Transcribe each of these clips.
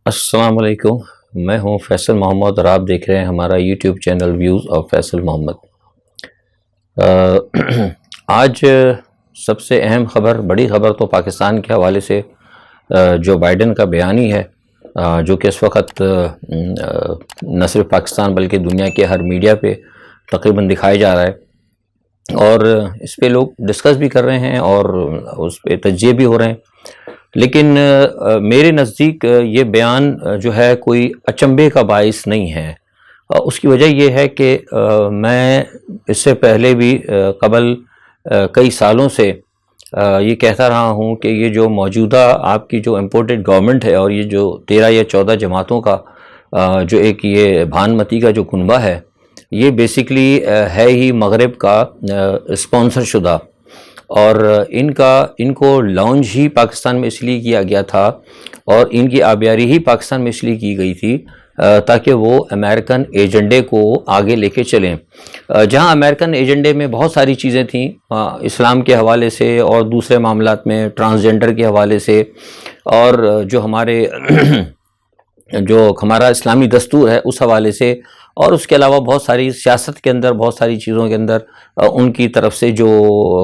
السلام علیکم، میں ہوں فیصل محمد اور آپ دیکھ رہے ہیں ہمارا YouTube channel views of Faisal Muhammad. آج سب سے اہم خبر، بڑی خبر تو پاکستان کے حوالے سے جو بائیڈن کا بیان ہی ہے، جو کہ اس وقت نہ صرف پاکستان بلکہ دنیا کے ہر میڈیا پہ تقریباً دکھایا جا رہا ہے اور اس پہ لوگ ڈسکس بھی کر رہے ہیں اور اس پہ تجزیے بھی ہو رہے ہیں، لیکن میرے نزدیک یہ بیان جو ہے کوئی اچنبھے کا باعث نہیں ہے۔ اس کی وجہ یہ ہے کہ میں اس سے پہلے بھی قبل کئی سالوں سے یہ کہتا رہا ہوں کہ یہ جو موجودہ آپ کی جو امپورٹڈ گورنمنٹ ہے اور یہ جو 13 یا 14 جماعتوں کا جو ایک یہ بھانمتی کا جو کنبہ ہے، یہ بیسیکلی ہے ہی مغرب کا اسپانسر شدہ، اور ان کو لانچ ہی پاکستان میں اس لیے کیا گیا تھا اور ان کی آبیاری ہی پاکستان میں اس لیے کی گئی تھی تاکہ وہ امریکن ایجنڈے کو آگے لے کے چلیں، جہاں امریکن ایجنڈے میں بہت ساری چیزیں تھیں، اسلام کے حوالے سے اور دوسرے معاملات میں ٹرانسجنڈر کے حوالے سے، اور جو ہمارا اسلامی دستور ہے اس حوالے سے، اور اس کے علاوہ بہت ساری سیاست کے اندر بہت ساری چیزوں کے اندر ان کی طرف سے جو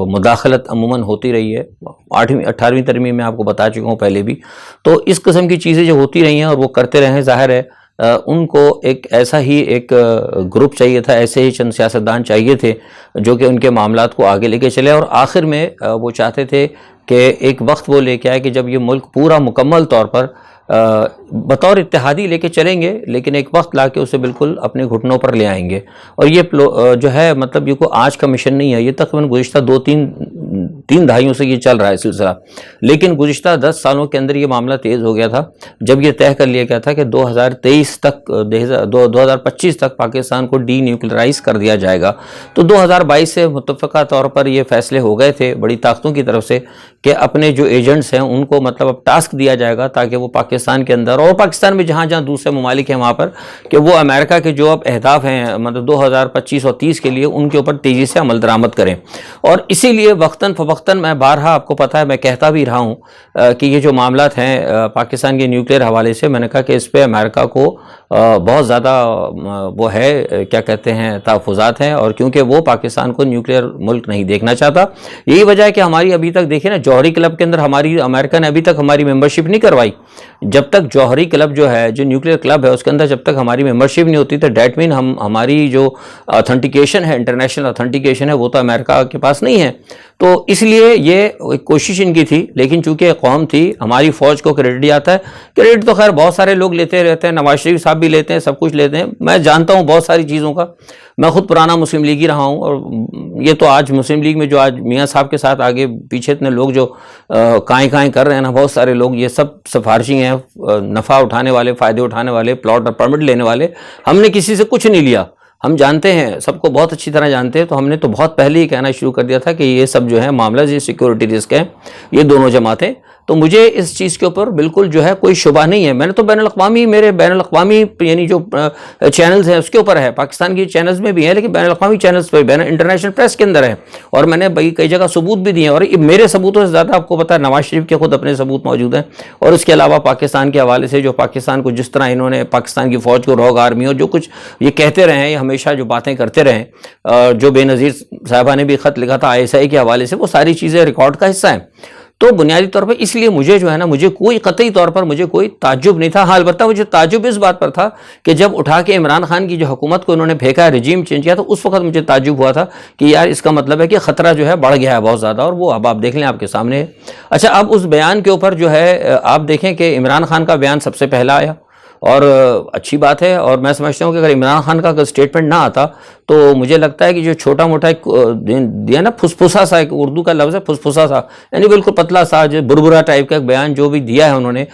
مداخلت عموماً ہوتی رہی ہے۔ 18ویں ترمیم میں آپ کو بتا چکا ہوں پہلے بھی، تو اس قسم کی چیزیں جو ہوتی رہی ہیں اور وہ کرتے رہے ہیں، ظاہر ہے ان کو ایک ایسا ہی ایک گروپ چاہیے تھا، ایسے ہی چند سیاستدان چاہیے تھے جو کہ ان کے معاملات کو آگے لے کے چلے، اور آخر میں وہ چاہتے تھے کہ ایک وقت وہ لے کے آئے کہ جب یہ ملک پورا مکمل طور پر بطور اتحادی لے کے چلیں گے، لیکن ایک وقت لا کے اسے بالکل اپنے گھٹنوں پر لے آئیں گے۔ اور یہ جو ہے مطلب یہ کوئی آج کا مشن نہیں ہے، یہ تقریباً گزشتہ تین دہائیوں سے یہ چل رہا ہے سلسلہ، لیکن گزشتہ 10 سالوں کے اندر یہ معاملہ تیز ہو گیا تھا جب یہ طے کر لیا گیا تھا کہ 2025 تک پاکستان کو ڈی نیوکلرائز کر دیا جائے گا۔ تو 2022 سے متفقہ طور پر یہ فیصلے ہو گئے تھے بڑی طاقتوں کی طرف سے کہ اپنے جو ایجنٹس ہیں ان کو مطلب اب ٹاسک دیا جائے گا تاکہ وہ پاکستان کے اندر اور پاکستان میں جہاں جہاں دوسرے ممالک ہیں وہاں پر کہ وہ امریکہ کے جو اب اہداف ہیں مطلب 2025 اور 30 کے لیے ان کے اوپر تیزی سے عمل درآمد کریں۔ اور اسی لیے وقتاً فوقتاً میں بارہا آپ کو پتہ ہے میں کہتا بھی رہا ہوں کہ یہ جو معاملات ہیں پاکستان کے نیوکلیر حوالے سے، میں نے کہا کہ اس پہ امریکہ کو بہت زیادہ وہ ہے کیا کہتے ہیں تحفظات ہیں، اور کیونکہ وہ پاکستان کو نیوکلیر ملک نہیں دیکھنا چاہتا۔ یہی وجہ ہے کہ ہماری ابھی تک دیکھیں نا جوہری کلب کے اندر ہماری امریکہ نے ابھی تک ہماری ممبرشپ نہیں کروائی۔ جب تک جوہری کلب جو ہے جو نیوکلیر کلب ہے اس کے اندر جب تک ہماری ممبرشپ نہیں ہوتی تو دیٹ مین ہماری جو اتھینٹیکیشن ہے، انٹرنیشنل اتھینٹیکیشن ہے، وہ تو امریکہ کے پاس نہیں ہے۔ تو اس لیے یہ ایک کوشش ان کی تھی، لیکن چونکہ قوم تھی، ہماری فوج کو کریڈٹ آتا ہے، کریڈٹ تو خیر بہت سارے لوگ لیتے رہتے ہیں، نواز شریف صاحب بھی لیتے ہیں، سب کچھ لیتے ہیں، میں جانتا ہوں بہت ساری چیزوں کا، میں خود پرانا مسلم لیگی رہا ہوں، اور یہ تو آج مسلم لیگ میں جو آج میاں صاحب کے ساتھ آگے پیچھے اتنے لوگ جو کائیں کر رہے ہیں نا، بہت سارے لوگ یہ سب سفارشی ہیں، نفع اٹھانے والے، فائدے اٹھانے والے، پلاٹ اور پرمٹ لینے والے۔ ہم نے کسی سے کچھ نہیں لیا، ہم جانتے ہیں، سب کو بہت اچھی طرح جانتے ہیں، تو ہم نے تو بہت پہلے ہی کہنا شروع کر دیا تھا کہ یہ سب جو ہے معاملہ یہ سیکورٹی رسک ہے، یہ دونوں جماعتیں۔ تو مجھے اس چیز کے اوپر بالکل جو ہے کوئی شبہ نہیں ہے، میں نے تو میرے بین الاقوامی یعنی جو چینلز ہیں اس کے اوپر ہے، پاکستان کی چینلز میں بھی ہیں لیکن بین الاقوامی چینلز پہ بین انٹرنیشنل پریس کے اندر ہے، اور میں نے کئی جگہ ثبوت بھی دیے ہیں، اور میرے ثبوتوں سے زیادہ آپ کو پتہ ہے نواز شریف کے خود اپنے ثبوت موجود ہیں، اور اس کے علاوہ پاکستان کے حوالے سے جو پاکستان کو جس طرح انہوں نے پاکستان کی فوج کو روگ آرمی اور جو کچھ یہ کہتے رہے ہیں، یہ ہمیشہ جو باتیں کرتے رہے، جو بے نظیر صاحبہ نے بھی خط لکھا تھا ISI کے حوالے سے، وہ ساری چیزیں ریکارڈ کا حصہ ہیں۔ تو بنیادی طور پر اس لیے مجھے جو ہے نا مجھے کوئی قطعی طور پر مجھے کوئی تعجب نہیں تھا، ہاں البتہ مجھے تعجب اس بات پر تھا کہ جب اٹھا کے عمران خان کی جو حکومت کو انہوں نے پھینکا، رجیم چینج کیا، تو اس وقت مجھے تعجب ہوا تھا کہ یار اس کا مطلب ہے کہ خطرہ جو ہے بڑھ گیا ہے بہت زیادہ، اور وہ اب آپ دیکھ لیں آپ کے سامنے ہے۔ اچھا، اب اس بیان کے اوپر جو ہے آپ دیکھیں کہ عمران خان کا بیان سب سے پہلا آیا، اور اچھی بات ہے، اور میں سمجھتا ہوں کہ اگر عمران خان کا اگر اسٹیٹمنٹ نہ آتا تو مجھے لگتا ہے کہ جو چھوٹا موٹا ایک دیا نا پھسپھسا سا، ایک اردو کا لفظ ہے پھسپھسا سا، یعنی بالکل پتلا سا جو بربرا ٹائپ کا ایک بیان جو بھی دیا ہے انہوں نے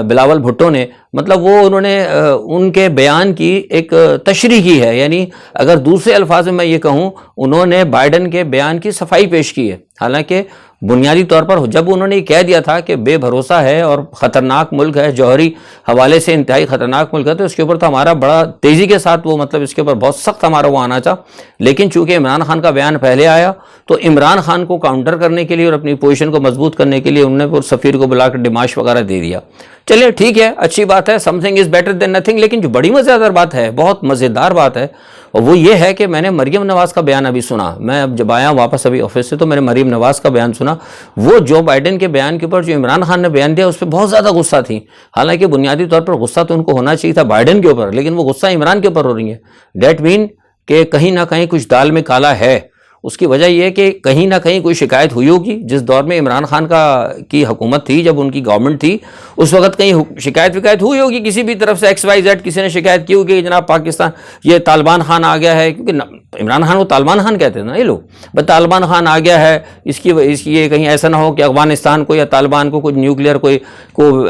بلاول بھٹو نے، مطلب وہ انہوں نے ان کے بیان کی ایک تشریح کی ہے، یعنی اگر دوسرے الفاظ میں یہ کہوں انہوں نے بائیڈن کے بیان کی صفائی پیش کی ہے، حالانکہ بنیادی طور پر جب انہوں نے یہ کہہ دیا تھا کہ بے بھروسہ ہے اور خطرناک ملک ہے، جوہری حوالے سے انتہائی خطرناک ملک ہے، تو اس کے اوپر تو ہمارا بڑا تیزی کے ساتھ وہ مطلب اس کے اوپر بہت سخت ہمارا وہ آنا تھا، لیکن چونکہ عمران خان کا بیان پہلے آیا تو عمران خان کو کاؤنٹر کرنے کے لیے اور اپنی پوزیشن کو مضبوط کرنے کے لیے انہوں نے سفیر کو بلا کر ڈماش وغیرہ دے دیا۔ چلیے ٹھیک ہے، اچھی بات ہے، some thing is better than nothing. لیکن جو بڑی مزیدار بات ہے، بہت مزیدار بات ہے، اور وہ یہ ہے کہ میں نے مریم نواز کا بیان ابھی سنا. میں اب جب آیا واپس ابھی آفس سے تو میں نے مریم نواز کا بیان سنا. وہ جو بائیڈن کے بیان کے اوپر جو عمران خان نے بیان دیا اس پہ بہت زیادہ غصہ تھی. حالانکہ بنیادی طور پر غصہ تو ان کو ہونا چاہیے تھا بائیڈن کے اوپر، لیکن وہ غصہ عمران کے اوپر ہو رہی ہے. دیٹ مین کہ کہیں نہ کہیں کچھ دال میں کالا ہے. اس کی وجہ یہ ہے کہ کہیں نہ کہیں کوئی شکایت ہوئی ہوگی. جس دور میں عمران خان کی حکومت تھی، جب ان کی گورنمنٹ تھی، اس وقت کہیں شکایت ہوئی ہوگی کسی بھی طرف سے، XYZ کسی نے شکایت کی ہوگی کہ جناب پاکستان یہ طالبان خان آ گیا ہے. کیونکہ عمران خان کو طالبان خان کہتے ہیں نا یہ لوگ، بس طالبان خان آ گیا ہے. اس کی یہ کہیں ایسا نہ ہو کہ افغانستان کو یا طالبان کو کوئی نیوکلیئر کوئی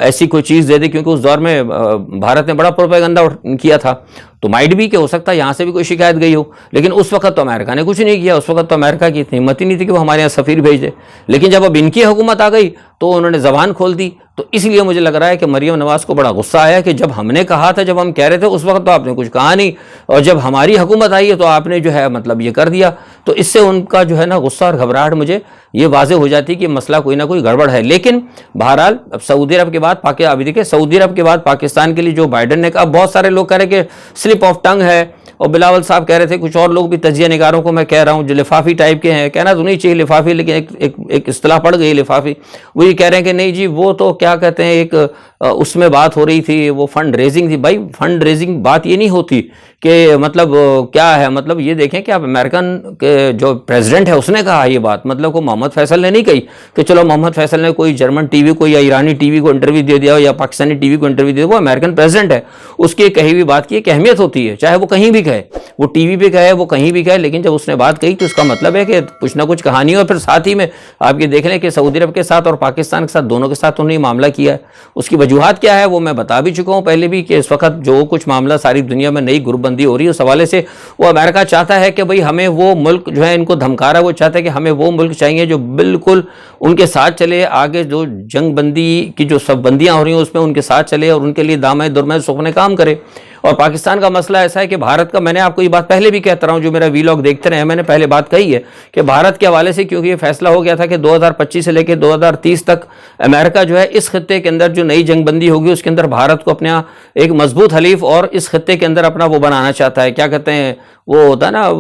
ایسی کوئی چیز دے دے، کیونکہ اس دور میں بھارت نے بڑا پروپیگنڈا کیا تھا. تو مائٹ بھی کہ ہو سکتا ہے یہاں سے بھی کوئی شکایت گئی ہو. لیکن اس وقت تو امریکہ نے کچھ نہیں کیا. اس وقت تو امریکہ کی اتنی ہمت ہی نہیں تھی کہ وہ ہمارے یہاں سفیر بھیج دے. لیکن جب اب ان کی حکومت آ گئی تو انہوں نے زبان کھول دی. تو اس لیے مجھے لگ رہا ہے کہ مریم نواز کو بڑا غصہ آیا کہ جب ہم نے کہا تھا، جب ہم کہہ رہے تھے اس وقت تو آپ نے کچھ کہا نہیں، اور جب ہماری حکومت آئی ہے تو آپ نے جو ہے مطلب یہ کر دیا. تو اس سے ان کا جو ہے نا غصہ اور گھبراہٹ مجھے یہ واضح ہو جاتی کہ مسئلہ کوئی نہ کوئی گڑبڑ ہے. لیکن بہرحال اب سعودی عرب کے بعد ابھی دیکھیں سعودی عرب کے بعد پاکستان کے لیے جو بائیڈن نے کہا، بہت سارے لوگ کہہ رہے کہ سلپ آف ٹنگ ہے، اور بلاول صاحب کہہ رہے تھے، کچھ اور لوگ بھی تجزیہ نگاروں کو میں کہہ رہا ہوں جو لفافی ٹائپ کے ہیں، کہنا تو نہیں چاہیے لفافی، لیکن ایک اصطلاح پڑ گئی لفافی. وہ یہ کہہ رہے ہیں کہ نہیں جی وہ تو کیا کہتے ہیں ایک اس میں بات ہو رہی تھی، وہ فنڈ ریزنگ تھی. بھائی فنڈ ریزنگ بات یہ نہیں ہوتی کہ مطلب کیا ہے، مطلب یہ دیکھیں کہ آپ امریکن کے جو پریزیڈنٹ ہے اس نے کہا یہ بات، مطلب کو محمد فیصل نے نہیں کہی کہ چلو محمد فیصل نے کوئی جرمن ٹی وی کو یا ایرانی ٹی وی کو انٹرویو دے دیا یا پاکستانی ٹی وی کو انٹرویو دے دیا. وہ امریکن پریزیڈنٹ ہے، اس کی کہی ہوئی بات کی ایک اہمیت ہوتی ہے، چاہے وہ کہیں بھی کہے، وہ ٹی وی پہ کہے، وہ کہیں بھی کہے. لیکن جب اس نے بات کہی تو اس کا مطلب ہے کہ کچھ نہ کچھ کہانی ہو. اور پھر ساتھ ہی میں آپ یہ دیکھ لیں کہ سعودی عرب کے ساتھ اور پاکستان کے ساتھ دونوں کے ساتھ انہوں نے معاملہ کیا ہے. اس کی وجوہات کیا ہے وہ میں بتا بھی چکا ہوں پہلے بھی کہ اس وقت جو کچھ معاملہ ساری دنیا میں نئی گروپ بندی ہو رہی ہے اس حوالے سے وہ امریکہ چاہتا ہے کہ بھئی ہمیں وہ ملک جو ہے ان کو دھمکا رہا ہے، وہ چاہتا ہے کہ ہمیں وہ ملک چاہیے جو بالکل ان کے ساتھ چلے، آگے جو جنگ بندی کی جو سب بندیاں ہو رہی ہیں اس میں ان کے ساتھ چلے اور ان کے لیے دامے درمے سکھنے کام کرے. اور پاکستان کا مسئلہ ایسا ہے کہ بھارت کا، میں نے آپ کو یہ بات پہلے بھی کہتا رہا ہوں، جو میرا ویلاگ دیکھتے رہے ہیں، میں نے پہلے بات کہی ہے کہ بھارت کے حوالے سے کیونکہ یہ فیصلہ ہو گیا تھا کہ 2025 سے لے کے 2030 تک امریکہ جو ہے اس خطے کے اندر جو نئی جنگ بندی ہوگی اس کے اندر بھارت کو اپنا ایک مضبوط حلیف اور اس خطے کے اندر اپنا وہ بنانا چاہتا ہے. کیا کہتے ہیں وہ ہوتا ہے نا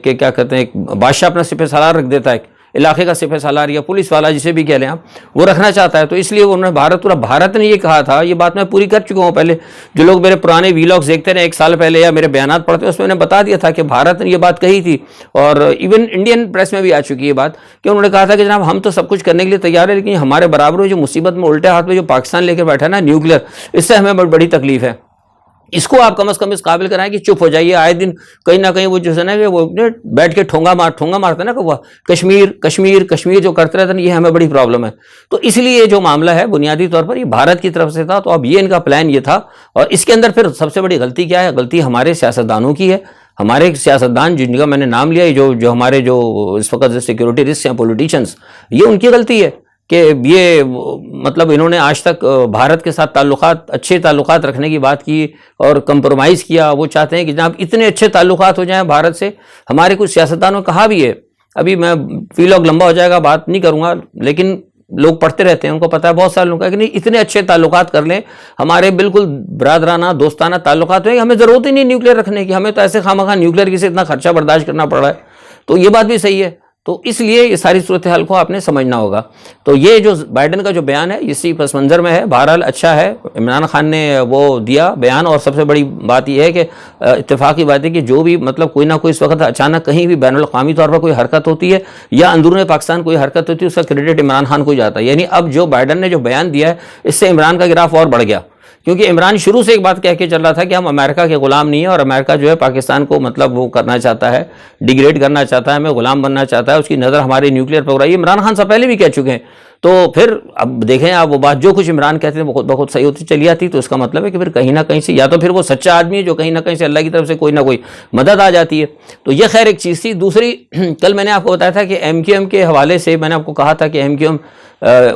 کہ کیا کہتے ہیں بادشاہ اپنا سپہ سالار رکھ دیتا ہے، علاقے کا سپہ سالار یا پولیس والا جسے بھی کہہ لیں آپ، وہ رکھنا چاہتا ہے. تو اس لیے انہوں نے بھارت نے یہ کہا تھا، یہ بات میں پوری کر چکا ہوں پہلے. جو لوگ میرے پرانے ویلاگز دیکھتے رہے 1 سال پہلے یا میرے بیانات پڑھتے ہیں اس میں نے بتا دیا تھا کہ بھارت نے یہ بات کہی تھی، اور ایون انڈین پریس میں بھی آ چکی ہے یہ بات کہ انہوں نے کہا تھا کہ جناب ہم تو سب کچھ کرنے کے لیے تیار ہے، لیکن ہمارے برابر جو مصیبت میں الٹے ہاتھ میں جو پاکستان لے کر بیٹھا ہے نا نیوکلیئر، اس سے ہمیں بڑی تکلیف ہے. اس کو آپ کم از کم اس قابل کرائیں کہ چپ ہو جائیے. آئے دن کہیں نہ کہیں وہ جو ہے نا کہ وہ بیٹھ کے ٹھونگا مارتے نا کہ وہ کشمیر جو کرتے رہتے ہیں، یہ ہمیں بڑی پرابلم ہے. تو اس لیے یہ جو معاملہ ہے بنیادی طور پر یہ بھارت کی طرف سے تھا. تو اب یہ ان کا پلان یہ تھا. اور اس کے اندر پھر سب سے بڑی غلطی کیا ہے؟ غلطی ہمارے سیاستدانوں کی ہے. ہمارے سیاستدان جن کا میں نے نام لیا جو ہمارے جو اس وقت سیکورٹی رسک ہیں پولیٹیشنز، یہ ان کی غلطی ہے کہ یہ مطلب انہوں نے آج تک بھارت کے ساتھ اچھے تعلقات رکھنے کی بات کی اور کمپرومائز کیا. وہ چاہتے ہیں کہ جناب اتنے اچھے تعلقات ہو جائیں بھارت سے. ہمارے کچھ سیاستدانوں کہا بھی ہے، ابھی میں ویلاگ لمبا ہو جائے گا بات نہیں کروں گا، لیکن لوگ پڑھتے رہتے ہیں ان کو پتہ ہے، بہت سارے لوگوں کا کہ نہیں اتنے اچھے تعلقات کر لیں، ہمارے بالکل برادرانہ دوستانہ تعلقات ہوئے، ہمیں ضرورت ہی نہیں نیوکلیئر رکھنے کی، ہمیں تو ایسے خواہ نیوکلیئر کی سے اتنا خرچہ برداشت کرنا پڑ رہا ہے. تو یہ بات بھی صحیح ہے. تو اس لیے یہ ساری صورتحال کو آپ نے سمجھنا ہوگا. تو یہ جو بائیڈن کا جو بیان ہے اسی پس منظر میں ہے. بہرحال اچھا ہے عمران خان نے وہ دیا بیان. اور سب سے بڑی بات یہ ہے کہ اتفاقی بات ہے کہ جو بھی مطلب کوئی نہ کوئی اس وقت اچانک کہیں بھی بین الاقوامی طور پر کوئی حرکت ہوتی ہے یا اندرون پاکستان کوئی حرکت ہوتی ہے، اس کا کریڈٹ عمران خان کو جاتا ہے. یعنی اب جو بائیڈن نے جو بیان دیا ہے اس سے عمران کا گراف اور بڑھ گیا، کیونکہ عمران شروع سے ایک بات کہہ کے چل رہا تھا کہ ہم امریکہ کے غلام نہیں ہیں، اور امریکہ جو ہے پاکستان کو مطلب وہ کرنا چاہتا ہے، ڈیگریڈ کرنا چاہتا ہے، ہمیں غلام بننا چاہتا ہے، اس کی نظر ہمارے نیوکلیئر پر ہو رہی ہے. عمران خان سے پہلے بھی کہہ چکے ہیں. تو پھر اب دیکھیں آپ وہ بات جو کچھ عمران کہتے ہیں وہ خود بخود صحیح ہوتی چلی آتی. تو اس کا مطلب ہے کہ پھر کہیں نہ کہیں سے یا تو پھر وہ سچا آدمی ہے جو کہیں نہ کہیں سے اللہ کی طرف سے کوئی نہ کوئی مدد آ جاتی ہے. تو یہ خیر ایک چیز تھی. دوسری، کل میں نے آپ کو بتایا تھا کہ ایم کیو ایم کے حوالے سے میں نے آپ کو کہا تھا کہ ایم کیو ایم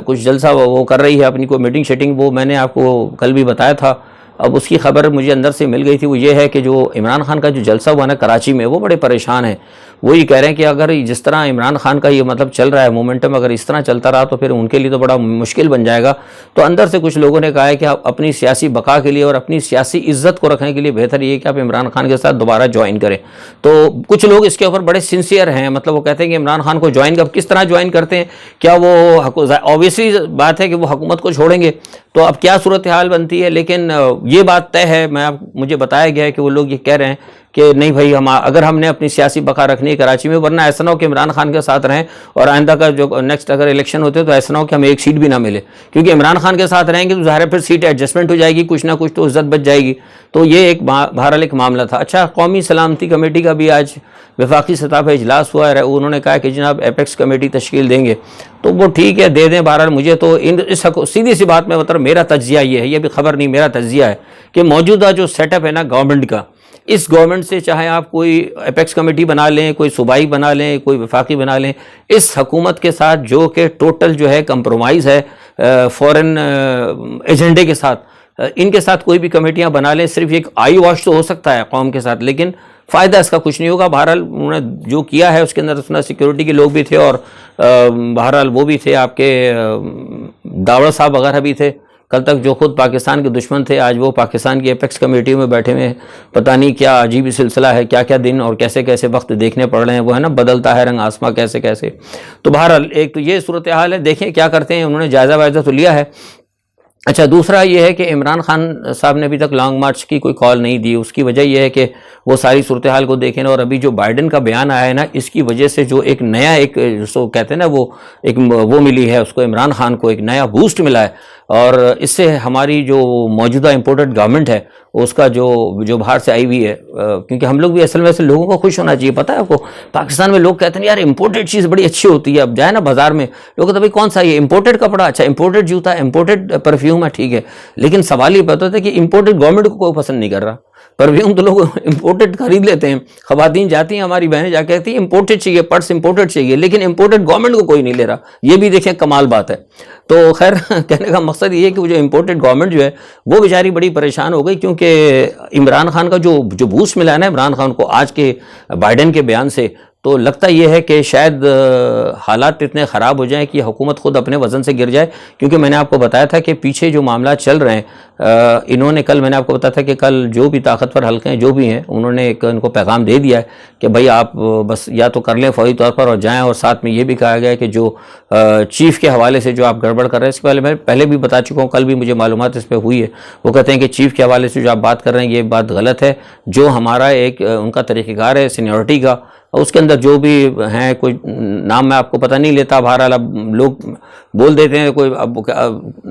کچھ جلسہ وہ کر رہی ہے اپنی کوئی میٹنگ شیٹنگ، وہ میں نے آپ کو کل بھی بتایا تھا اب اس کی خبر مجھے اندر سے مل گئی تھی، وہ یہ ہے کہ جو عمران خان کا جو جلسہ ہوا نا کراچی میں، وہ بڑے پریشان ہیں. وہ یہ کہہ رہے ہیں کہ اگر جس طرح عمران خان کا یہ مطلب چل رہا ہے مومنٹم، اگر اس طرح چلتا رہا تو پھر ان کے لیے تو بڑا مشکل بن جائے گا. تو اندر سے کچھ لوگوں نے کہا ہے کہ آپ اپنی سیاسی بقا کے لیے اور اپنی سیاسی عزت کو رکھنے کے لیے بہتر یہ ہے کہ آپ عمران خان کے ساتھ دوبارہ جوائن کریں. تو کچھ لوگ اس کے اوپر بڑے سنسیئر ہیں، مطلب وہ کہتے ہیں کہ عمران خان کو جوائن کس طرح جوائن کرتے ہیں، کیا وہ اوبیسلی بات ہے کہ وہ حکومت کو چھوڑیں گے، تو اب کیا صورتحال بنتی ہے. لیکن یہ بات طے ہے، مجھے بتایا گیا ہے کہ وہ لوگ یہ کہہ رہے ہیں کہ نہیں بھائی، اگر ہم نے اپنی سیاسی بقا رکھنی ہے کراچی میں، ورنہ ایسا نہ ہو کہ عمران خان کے ساتھ رہیں اور آئندہ کا جو نیکسٹ اگر الیکشن ہوتے تو ایسا نہ ہو کہ ہمیں ایک سیٹ بھی نہ ملے، کیونکہ عمران خان کے ساتھ رہیں گے تو ظاہر ہے پھر سیٹ ایڈجسٹمنٹ ہو جائے گی، کچھ نہ کچھ تو عزت بچ جائے گی. تو یہ ایک بہرحال ایک معاملہ تھا. اچھا، قومی سلامتی کمیٹی کا بھی آج وفاقی سطح پہ اجلاس ہوا ہے. انہوں نے کہا کہ جناب ایپیکس کمیٹی تشکیل دیں گے، تو وہ ٹھیک ہے، دے دیں. بہرحال مجھے تو سیدھی سی بات میں مطلب میرا تجزیہ یہ ہے، یہ بھی خبر نہیں، میرا تجزیہ ہے کہ موجودہ جو سیٹ اپ ہے نا گورنمنٹ کا، اس گورنمنٹ سے چاہے آپ کوئی ایپیکس کمیٹی بنا لیں، کوئی صوبائی بنا لیں، کوئی وفاقی بنا لیں، اس حکومت کے ساتھ جو کہ ٹوٹل جو ہے کمپرومائز ہے فورن ایجنڈے کے ساتھ، ان کے ساتھ کوئی بھی کمیٹیاں بنا لیں، صرف ایک آئی واش تو ہو سکتا ہے قوم کے ساتھ، لیکن فائدہ اس کا کچھ نہیں ہوگا. بہرحال انہوں نے جو کیا ہے اس کے اندر سیکیورٹی کے لوگ بھی تھے، اور بہرحال وہ بھی تھے آپ کے داوڑ صاحب وغیرہ بھی تھے. کل تک جو خود پاکستان کے دشمن تھے، آج وہ پاکستان کی ایپیکس کمیٹی میں بیٹھے ہوئے ہیں. پتہ نہیں کیا عجیب سلسلہ ہے، کیا کیا دن اور کیسے کیسے وقت دیکھنے پڑ رہے ہیں. وہ ہے نا بدلتا ہے رنگ آسماں کیسے کیسے. تو بہرحال ایک تو یہ صورتحال ہے، دیکھیں کیا کرتے ہیں. انہوں نے جائزہ وائزہ تو لیا ہے. اچھا، دوسرا یہ ہے کہ عمران خان صاحب نے ابھی تک لانگ مارچ کی کوئی کال نہیں دی. اس کی وجہ یہ ہے کہ وہ ساری صورتحال کو دیکھیں، اور ابھی جو بائیڈن کا بیان آیا ہے نا، اس کی وجہ سے جو ایک نیا ایک سو کہتے ہیں نا وہ ملی ہے اس کو، عمران خان کو ایک نیا بوسٹ ملا ہے. اور اس سے ہماری جو موجودہ امپورٹڈ گورنمنٹ ہے اس کا جو باہر سے آئی ہوئی ہے، کیونکہ ہم لوگ بھی اصل میں ایسے لوگوں کو خوش ہونا چاہیے. پتہ ہے آپ کو پاکستان میں لوگ کہتے ہیں یار امپورٹڈ چیز بڑی اچھی ہوتی ہے. اب جائے نا بازار میں، لوگ کہتے ہیں بھائی کون سا یہ امپورٹڈ کپڑا، اچھا امپورٹڈ جوتا، امپورٹڈ پرفیوم ہے، ٹھیک ہے. لیکن سوال یہ ہوتا ہے کہ امپورٹڈ گورنمنٹ کو کوئی پسند نہیں کر رہا. پرفیوم تو لوگ امپورٹڈ خرید لیتے ہیں. خواتین جاتی ہیں ہماری بہنیں جا کے کہتی ہیں امپورٹڈ چاہیے، پرس امپورٹڈ چاہیے، لیکن امپورٹڈ گورنمنٹ کو کوئی نہیں لے رہا. یہ بھی دیکھیں کمال بات ہے. تو خیر کہنے کا مقصد یہ ہے کہ وہ جو امپورٹڈ گورنمنٹ جو ہے وہ بیچاری بڑی پریشان ہو گئی، کیونکہ عمران خان کا جو بوسٹ ملا ہے نا عمران خان کو آج کے بائیڈن کے بیان سے، تو لگتا یہ ہے کہ شاید حالات اتنے خراب ہو جائیں کہ حکومت خود اپنے وزن سے گر جائے. کیونکہ میں نے آپ کو بتایا تھا کہ پیچھے جو معاملات چل رہے ہیں، انہوں نے کل میں نے آپ کو بتایا تھا کہ کل جو بھی طاقتور حلقے ہیں جو بھی ہیں، انہوں نے ان کو پیغام دے دیا ہے کہ بھائی آپ بس یا تو کر لیں فوری طور پر اور جائیں. اور ساتھ میں یہ بھی کہا گیا ہے کہ جو چیف کے حوالے سے جو آپ گڑبڑ کر رہے ہیں، اس کے میں پہلے بھی بتا چکا ہوں، کل بھی مجھے معلومات اس پہ ہوئی ہے. وہ کہتے ہیں کہ چیف کے حوالے سے جو آپ بات کر رہے ہیں یہ بات غلط ہے. جو ہمارا ایک ان کا طریقہ کار ہے سینیورٹی کا، اس کے اندر جو بھی ہیں، کوئی نام میں آپ کو پتہ نہیں لیتا، بہرحال اب لوگ بول دیتے ہیں، کوئی اب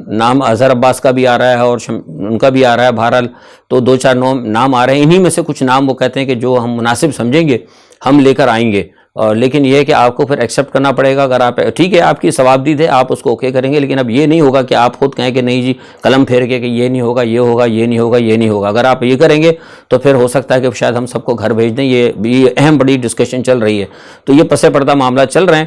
نام اظہر عباس کا بھی آ رہا ہے اور ان کا بھی آ رہا ہے. بہرحال تو دو چار نام آ رہے ہیں، انہی میں سے کچھ نام وہ کہتے ہیں کہ جو ہم مناسب سمجھیں گے ہم لے کر آئیں گے. لیکن یہ ہے کہ آپ کو پھر ایکسیپٹ کرنا پڑے گا. اگر آپ ٹھیک ہے آپ کی ثوابدید ہے، آپ اس کو اوکے کریں گے، لیکن اب یہ نہیں ہوگا کہ آپ خود کہیں کہ نہیں جی قلم پھیر کے کہ یہ نہیں ہوگا، یہ ہوگا، یہ نہیں ہوگا، یہ نہیں ہوگا. اگر آپ یہ کریں گے تو پھر ہو سکتا ہے کہ شاید ہم سب کو گھر بھیج دیں. یہ اہم بڑی ڈسکشن چل رہی ہے. تو یہ پس پردہ معاملات چل رہے ہیں.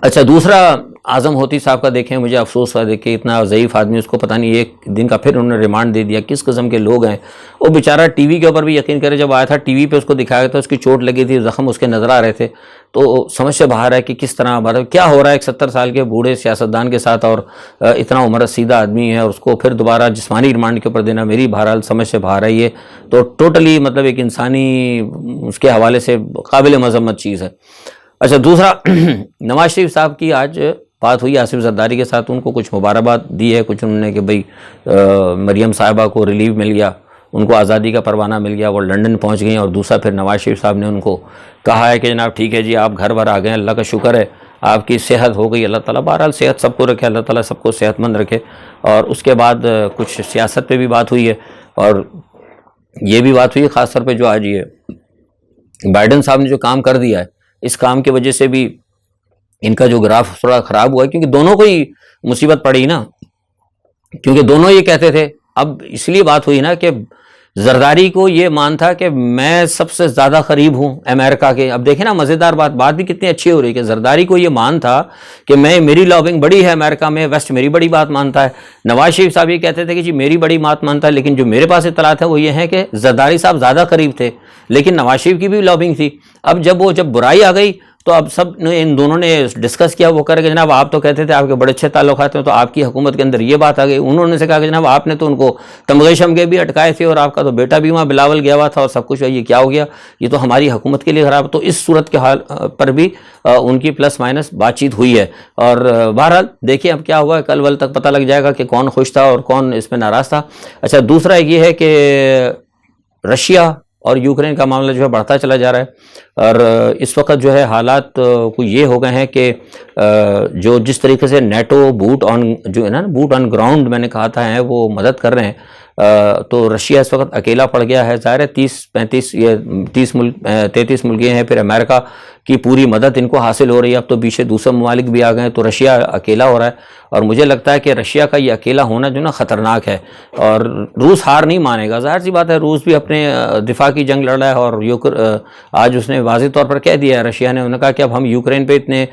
اچھا، دوسرا اعظم ہوتی صاحب کا دیکھیں، مجھے افسوس ہوا دیکھ کے، اتنا ضعیف آدمی، اس کو پتہ نہیں ایک دن کا پھر انہوں نے ریمانڈ دے دیا. کس قسم کے لوگ ہیں وہ بیچارہ. ٹی وی کے اوپر بھی یقین کرے جب آیا تھا ٹی وی پہ اس کو دکھایا گیا تھا، اس کی چوٹ لگی تھی، زخم اس کے نظر آ رہے تھے. تو سمجھ سے باہر ہے کہ کس طرح کیا ہو رہا ہے ایک 70 سال کے بوڑھے سیاستدان کے ساتھ، اور اتنا عمر رسیدہ آدمی ہے، اور اس کو پھر دوبارہ جسمانی ریمانڈ کے اوپر دینا میری بہرحال سمجھ سے باہر ہے. یہ تو ٹوٹلی مطلب ایک انسانی اس کے حوالے سے قابل مذمت چیز ہے. اچھا، دوسرا نواز شریف صاحب کی آج بات ہوئی آصف زرداری کے ساتھ. ان کو کچھ مبارکباد دی ہے کچھ انہوں نے کہ بھئی مریم صاحبہ کو ریلیو مل گیا، ان کو آزادی کا پروانہ مل گیا، وہ لنڈن پہنچ گئیں. اور دوسرا پھر نواز شریف صاحب نے ان کو کہا ہے کہ جناب ٹھیک ہے جی آپ گھر بھر آ گئے، اللہ کا شکر ہے آپ کی صحت ہو گئی، اللہ تعالیٰ بہرحال صحت سب کو رکھے، اللہ تعالیٰ سب کو صحت مند رکھے. اور اس کے بعد کچھ سیاست پہ بھی بات ہوئی ہے، اور یہ بھی بات ہوئی خاص طور پہ جو آج یہ بائیڈن صاحب نے جو کام کر دیا ہے، اس کام کی وجہ سے بھی ان کا جو گراف تھوڑا خراب ہوا ہے، کیونکہ دونوں کو ہی مصیبت پڑی نا. کیونکہ دونوں یہ کہتے تھے، اب اس لیے بات ہوئی نا کہ زرداری کو یہ مان تھا کہ میں سب سے زیادہ قریب ہوں امریکہ کے. اب دیکھیں نا مزیدار بات بھی کتنی اچھی ہو رہی ہے کہ زرداری کو یہ مان تھا کہ میری لابنگ بڑی ہے امریکہ میں, ویسٹ میری بڑی بات مانتا ہے. نواز شریف صاحب یہ کہتے تھے کہ جی میری بڑی بات مانتا ہے, لیکن جو میرے پاس اطلاعات ہے وہ یہ ہے کہ زرداری صاحب زیادہ قریب تھے لیکن نواز شریف کی بھی لابنگ تھی. اب جب برائی آ گئی تو اب سب نے ان دونوں نے ڈسکس کیا, وہ کر کے جناب آپ تو کہتے تھے آپ کے بڑے اچھے تعلقات ہیں, تو آپ کی حکومت کے اندر یہ بات آ گئی. انہوں نے سے کہا کہ جناب آپ نے تو ان کو تمغے شمغے بھی اٹکائے تھے اور آپ کا تو بیٹا بھی وہاں بلاول گیا ہوا تھا اور سب کچھ, یہ کیا ہو گیا, یہ تو ہماری حکومت کے لیے خراب. تو اس صورت کے حال پر بھی ان کی پلس مائنس بات چیت ہوئی ہے. اور بہرحال دیکھیں اب کیا ہوا ہے, کل ول تک پتہ لگ جائے گا کہ کون خوش تھا اور کون اس میں ناراض تھا. اچھا دوسرا یہ ہے کہ رشیا اور یوکرین کا معاملہ جو ہے بڑھتا چلا جا رہا ہے اور اس وقت جو ہے حالات کو یہ ہو گئے ہیں کہ جو جس طریقے سے نیٹو بوٹ آن گراؤنڈ میں نے کہا تھا ہے وہ مدد کر رہے ہیں, تو رشیا اس وقت اکیلا پڑ گیا ہے. ظاہر ہے 33 ملک ہیں, پھر امریکہ کی پوری مدد ان کو حاصل ہو رہی ہے. اب تو پیچھے دوسرے ممالک بھی آ گئے ہیں, تو رشیا اکیلا ہو رہا ہے. اور مجھے لگتا ہے کہ رشیا کا یہ اکیلا ہونا جو نا خطرناک ہے, اور روس ہار نہیں مانے گا. ظاہر سی بات ہے روس بھی اپنے دفاع کی جنگ لڑ رہا ہے, اور آج اس نے واضح طور پر کہہ دیا ہے رشیا نے, انہوں نے کہا کہ اب ہم یوکرین پہ اتنے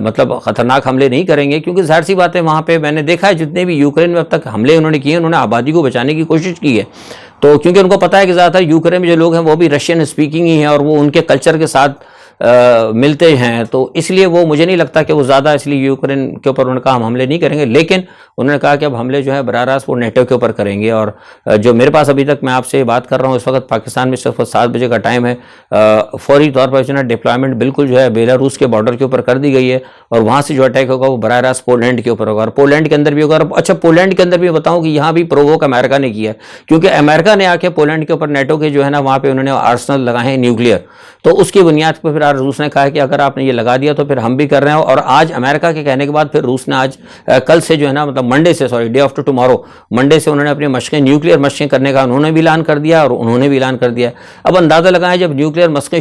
مطلب خطرناک حملے نہیں کریں گے, کیونکہ ظاہر سی بات ہے وہاں پہ میں نے دیکھا ہے جتنے بھی یوکرین میں اب تک حملے انہوں نے کیے انہوں نے آبادی کو بچانے کی کوشش کی ہے. تو کیونکہ ان کو پتہ ہے کہ زیادہ تر یوکرین میں جو لوگ ہیں وہ بھی رشین اسپیکنگ ہی ہیں اور وہ ان کے کلچر کے ساتھ ملتے ہیں, تو اس لیے وہ مجھے نہیں لگتا کہ وہ زیادہ اس لیے یوکرین کے اوپر انہوں نے کہا ہم حملے نہیں کریں گے. لیکن انہوں نے کہا کہ اب حملے جو ہے براہ راست وہ نیٹو کے اوپر کریں گے. اور جو میرے پاس ابھی تک میں آپ سے بات کر رہا ہوں اس وقت پاکستان میں صرف 7 بجے کا ٹائم ہے, فوری طور پر جو ہے ڈپلائمنٹ بالکل جو ہے بیلاروس کے بارڈر کے اوپر کر دی گئی ہے, اور وہاں سے جو اٹیک ہوگا وہ براہ راست پولینڈ کے اوپر ہوگا, اور پولینڈ کے اندر بھی ہوگا. اچھا پولینڈ کے اندر بھی بتاؤں کہ یہاں بھی پرووک امریکہ نے کیا ہے, کیونکہ امریکہ نے آ کے پولینڈ کے اوپر نیٹو کے جو ہے نا وہاں پہ انہوں نے آرسنل لگائے ہیں نیوکلیئر, تو اس کی بنیاد پہ پھر روس نے کہا کہ اگر آپ نے یہ لگا دیا تو پھر ہم بھی کر رہے ہیں. اور آج امریکہ کے کہنے کے بعد پھر روس نے آج کل سے جو ہے نا مطلب منڈے سے ڈے آفٹر ٹمارو منڈے سے انہوں نے اپنی مشقیں نیوکلیئر مشقیں کرنے کا انہوں نے بھی اعلان کر دیا اور انہوں نے بھی اعلان کر دیا. اب اندازہ لگائیں جب نیوکلیئر مشقیں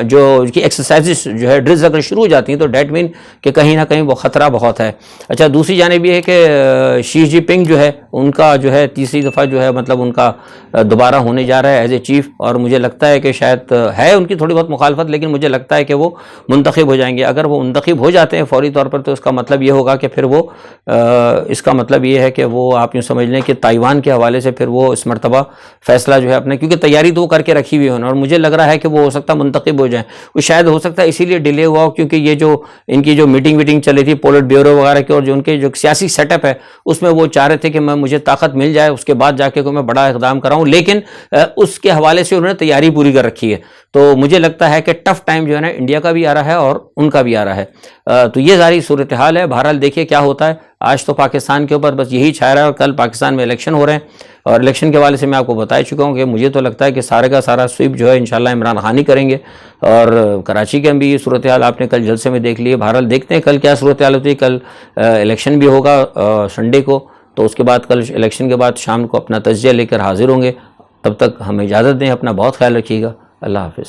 جو کی ایکسرسائزز جو ہے ڈرلز اگر شروع ہو جاتی ہیں تو ڈیٹ مین کہ کہیں نہ کہیں وہ خطرہ بہت ہے. اچھا دوسری جانب یہ ہے کہ شی جی پنگ جو ہے ان کا جو ہے تیسری دفعہ جو ہے مطلب ان کا دوبارہ ہونے جا رہا ہے ایز اے چیف, اور مجھے لگتا ہے کہ شاید ہے ان کی تھوڑی بہت مخالفت, لیکن مجھے لگتا ہے کہ وہ منتخب ہو جائیں گے. اگر وہ منتخب ہو جاتے ہیں فوری طور پر تو اس کا مطلب یہ ہوگا کہ پھر وہ اس کا مطلب یہ ہے کہ وہ آپ یوں سمجھ لیں کہ تائیوان کے حوالے سے پھر وہ اس مرتبہ فیصلہ جو ہے اپنے, کیونکہ تیاری تو وہ کر کے رکھی ہوئی ہے اور مجھے لگ رہا ہے کہ وہ ہو سکتا ہے منتخب ہو جائیں. وہ شاید ہو سکتا ہے اسی لیے ڈیلے ہوا ہو کیونکہ یہ جو ان کی جو میٹنگ ویٹنگ چلی تھی پولٹ بیورو وغیرہ کی, اور جو ان کے جو سیاسی سیٹ اپ ہے اس میں وہ چاہ رہے تھے کہ مجھے طاقت مل جائے اس کے بعد جا کے کوئی میں بڑا اقدام کراؤں, لیکن اس کے حوالے سے انہوں نے تیاری پوری کر رکھی ہے. تو مجھے لگتا ہے کہ ٹف ٹائم جو ہے نا انڈیا کا بھی آ رہا ہے اور ان کا بھی آ رہا ہے. تو یہ ساری صورتحال ہے. بہرحال دیکھیے کیا ہوتا ہے. آج تو پاکستان کے اوپر بس یہی چھا رہا ہے, اور کل پاکستان میں الیکشن ہو رہے ہیں, اور الیکشن کے حوالے سے میں آپ کو بتا چکا ہوں کہ مجھے تو لگتا ہے کہ سارے کا سارا سویپ جو ہے انشاءاللہ عمران خان ہی کریں گے. اور کراچی کے بھی یہ صورتحال آپ نے کل جلسے میں دیکھ لی. بہرحال دیکھتے ہیں کل کیا صورتحال ہوتی ہے. کل الیکشن بھی ہوگا سنڈے کو, تو اس کے بعد کل الیکشن کے بعد شام کو اپنا تجزیہ لے کر حاضر ہوں گے. تب تک ہمیں اجازت دیں, اپنا بہت خیال رکھیے گا. اللہ حافظ.